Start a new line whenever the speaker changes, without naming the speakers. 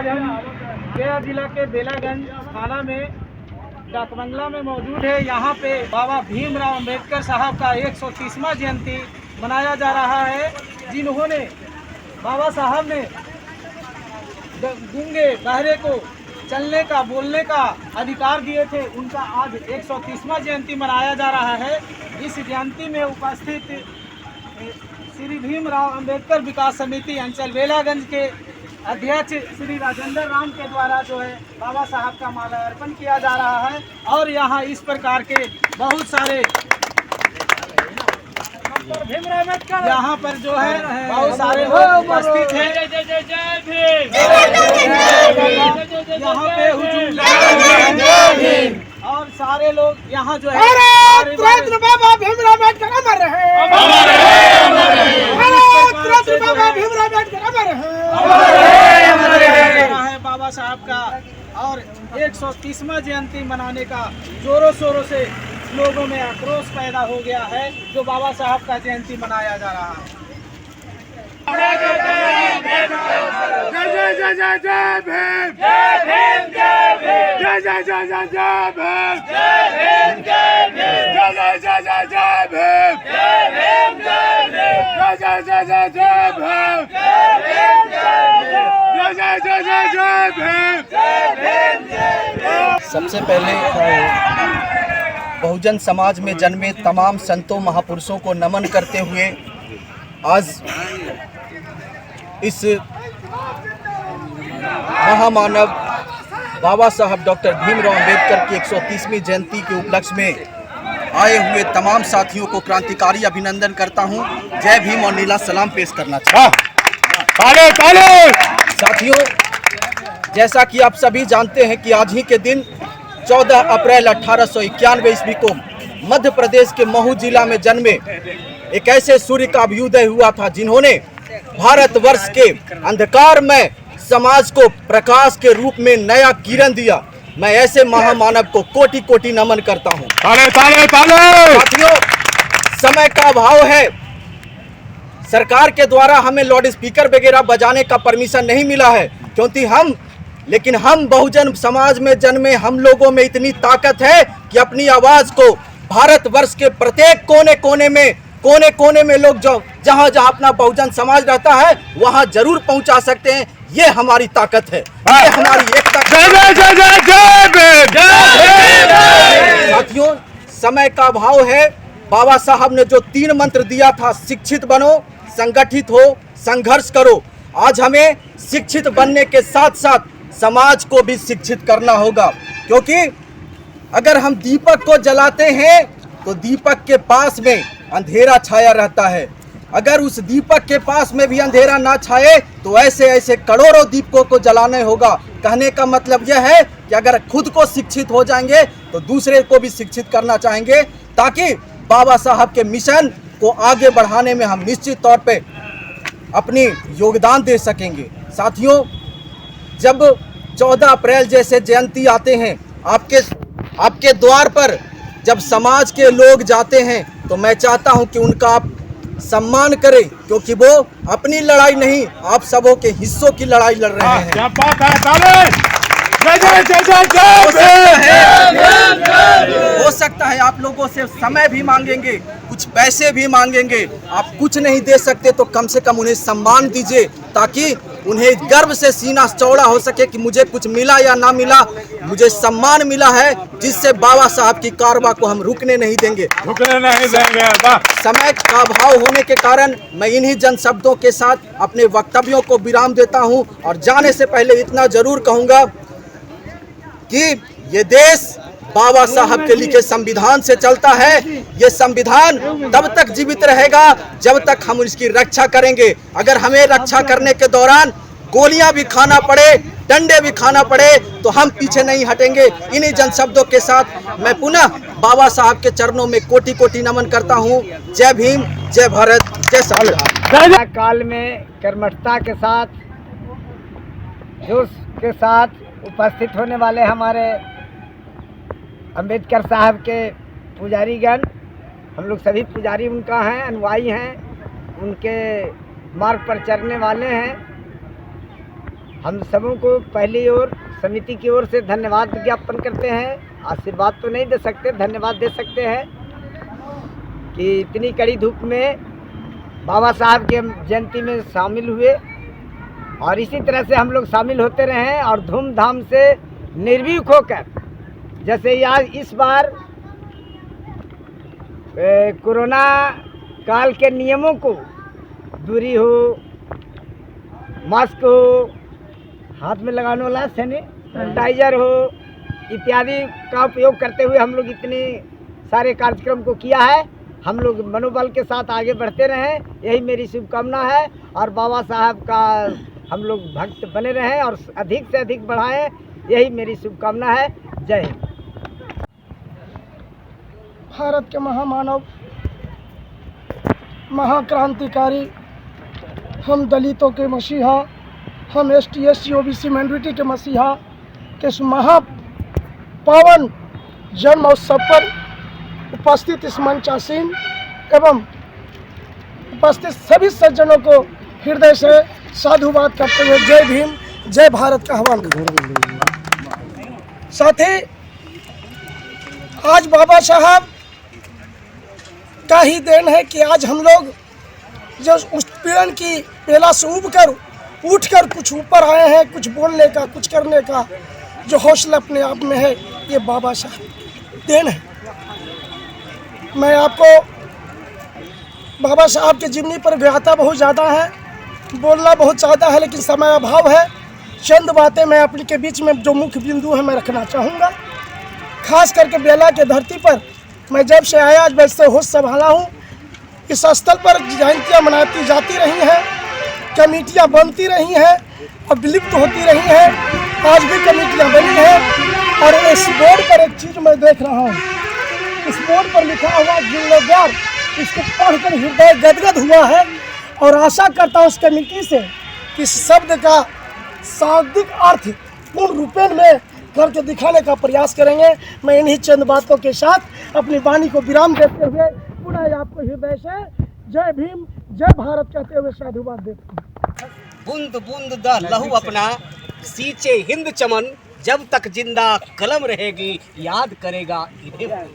आज हम गया जिला के बेलागंज थाना में डाकबंगला में मौजूद है। यहाँ पे बाबा भीमराव अंबेडकर साहब का 130वां जयंती मनाया जा रहा है, जिन्होंने बाबा साहब ने गूंगे बहरे को चलने का बोलने का अधिकार दिए थे। उनका आज 130वां जयंती मनाया जा रहा है। इस जयंती में उपस्थित श्री भीमराव अंबेडकर विकास समिति अंचल बेलागंज के अध्यक्ष श्री राजेंद्र राम के द्वारा जो है बाबा साहब का माल्यार्पण किया जा रहा है। और यहाँ इस प्रकार के बहुत सारे यहाँ पर जो है बहुत सारे लोग उपस्थित हैं। यहाँ पे हुजूम और सारे लोग यहाँ जो है
बाबा भीमराव अम्बेडकर अमर रहे, बाबा भीमराव अम्बेडकर अमर
है बाबा साहब का। और 130वां जयंती मनाने का जोरों शोरों से लोगों में आक्रोश पैदा हो गया है, जो बाबा साहब का जयंती मनाया जा रहा है।
जय जय जय जय भीम, जय भीम जय भीम, जय जय जय जय जय भीम, जय भीम जय भीम, जय जय जय जय जय भीम, जय भीम जय भीम, जय जय जय जय जय भीम, जय भीम जय भीम, जय जय जय जय भीम, जय भीम जय भीम।
सबसे पहले बहुजन समाज में जन्मे तमाम संतों महापुरुषों को नमन करते हुए आज इस महामानव बाबा साहब डॉक्टर भीमराव अंबेडकर की 130वीं जयंती के उपलक्ष्य में आए हुए तमाम साथियों को क्रांतिकारी अभिनंदन करता हूं। जय भीम और नीला सलाम पेश करना चाहता हूं। साथियों, जैसा कि आप सभी जानते हैं कि आज ही के दिन 14 अप्रैल 1891 ईस्वी को मध्य प्रदेश के महू जिला में जन्मे एक ऐसे सूर्य का अभ्युदय हुआ था, जिन्होंने भारतवर्ष के अंधकार में समाज को प्रकाश के रूप में नया किरण दिया। मैं ऐसे महामानव को कोटि कोटि नमन करता हूं। साथियों, समय का अभाव है। सरकार के द्वारा हमें लाउड स्पीकर वगैरह बजाने का परमिशन नहीं मिला है, क्योंकि लेकिन हम बहुजन समाज में जन्मे हम लोगों में इतनी ताकत है कि अपनी आवाज को भारतवर्ष के प्रत्येक कोने कोने में लोग जो जहां जहां अपना बहुजन समाज रहता है वहां जरूर पहुंचा सकते हैं। ये हमारी ताकत है, ये हमारी एकता। साथियों, समय का अभाव है। बाबा साहब ने जो 3 मंत्र दिया था, शिक्षित बनो, संगठित हो, संघर्ष करो। आज हमें शिक्षित बनने के साथ साथ समाज को भी शिक्षित करना होगा, क्योंकि अगर हम दीपक को जलाते हैं तो दीपक के पास में अंधेरा छाया रहता है। अगर उस दीपक के पास में भी अंधेरा ना छाए तो ऐसे ऐसे करोड़ों दीपकों को जलाना होगा। कहने का मतलब यह है कि अगर खुद को शिक्षित हो जाएंगे तो दूसरे को भी शिक्षित करना चाहेंगे, ताकि बाबा साहब के मिशन को आगे बढ़ाने में हम निश्चित तौर पे अपनी योगदान दे सकेंगे। साथियों, जब 14 अप्रैल जैसे जयंती आते हैं, आपके द्वार पर जब समाज के लोग जाते हैं तो मैं चाहता हूं कि उनका आप सम्मान करें, क्योंकि वो अपनी लड़ाई नहीं, आप सबों के हिस्सों की लड़ाई लड़ रहे हैं।
क्या बात है, ताली। जय जय जय जय।
हो सकता है आप लोगों से समय भी मांगेंगे, कुछ पैसे भी मांगेंगे। आप कुछ नहीं दे सकते तो कम से कम उन्हें सम्मान दीजिए, ताकि उन्हें गर्व से सीना चौड़ा हो सके कि मुझे कुछ मिला या ना मिला, मुझे सम्मान मिला है, जिससे बाबा साहब की कारवां को हम रुकने नहीं देंगे। समय का अभाव होने के कारण मैं इन्हीं जन शब्दों के साथ अपने वक्तव्यों को विराम देता हूं। और जाने से पहले इतना जरूर कहूंगा कि ये देश बाबा साहब के लिखे संविधान से चलता है। ये संविधान तब तक जीवित रहेगा जब तक हम इसकी रक्षा करेंगे। अगर हमें रक्षा करने के दौरान गोलियां भी खाना पड़े, डंडे भी खाना पड़े, तो हम पीछे नहीं हटेंगे। इन्हीं जन शब्दों के साथ मैं पुनः बाबा साहब के चरणों में कोटि कोटि नमन करता हूँ। जय भीम, जय भारत, जय संविधान।
काल में कर्मठता के साथ, जोश के साथ उपस्थित होने वाले हमारे अंबेडकर साहब के पुजारीगण, हम लोग सभी पुजारी उनका हैं, अनुयायी हैं, उनके मार्ग पर चलने वाले हैं। हम सबों को पहली ओर समिति की ओर से धन्यवाद ज्ञापन करते हैं। आशीर्वाद तो नहीं दे सकते, धन्यवाद दे सकते हैं कि इतनी कड़ी धूप में बाबा साहब के जयंती में शामिल हुए और इसी तरह से हम लोग शामिल होते रहे और धूमधाम से निर्भीक होकर, जैसे आज इस बार कोरोना काल के नियमों को, दूरी हो, मास्क हो, हाथ में लगाने वाला सैनिटाइजर हो इत्यादि का उपयोग करते हुए हम लोग इतने सारे कार्यक्रम को किया है। हम लोग मनोबल के साथ आगे बढ़ते रहें, यही मेरी शुभकामना है। और बाबा साहब का हम लोग भक्त बने रहें और अधिक से अधिक बढ़ाएं, यही मेरी शुभकामना है। जय हिंद।
भारत के महामानव, महाक्रांतिकारी, हम दलितों के मसीहा, हम ST SC OBC माइनॉरिटी के मसीहा के इस महापावन जन्म उत्सव पर उपस्थित इस मंचासीन एवं उपस्थित सभी सज्जनों को हृदय से साधुवाद करते हुए जय भीम, जय भारत का आह्वान करते। साथ ही आज बाबा साहब का ही देन है कि आज हम लोग जो उत्पीड़न की बेला से उठकर कुछ ऊपर आए हैं, कुछ बोलने का, कुछ करने का जो हौसला अपने आप में है, ये बाबा साहब देन है। मैं आपको बाबा साहब के जीवनी पर व्याख्या बहुत ज़्यादा है, बोलना बहुत ज़्यादा है, लेकिन समय अभाव है। चंद बातें मैं अपने के बीच में जो मुख्य बिंदु है मैं रखना चाहूँगा। खास करके बेला के धरती पर मैं जब से आया, जब से होश संभाला हूँ, इस स्थल पर जयंतियाँ मनाती जाती रही हैं, कमेटियाँ बनती रही हैं और विलुप्त होती रही हैं। आज भी कमेटियाँ बनी हैं और इस बोर्ड पर एक चीज़ मैं देख रहा हूँ, इस बोर्ड पर लिखा हुआ जिम्मेदार, इसको पढ़कर हृदय गदगद हुआ है और आशा करता हूँ उस कमेटी से कि इस शब्द का शाब्दिक अर्थ पूर्ण रूपेण में करके दिखाने का प्रयास करेंगे। मैं इन्हीं चंद बातों के साथ अपनी वाणी को विराम देते हुए पुनः आपको हृदय से जय भीम, जय भारत कहते हुए साधुवाद देता हूँ।
बूंद बूंद दा लहू अपना, सींचे हिंद चमन, जब तक जिंदा कलम रहेगी याद करेगा इन्हें।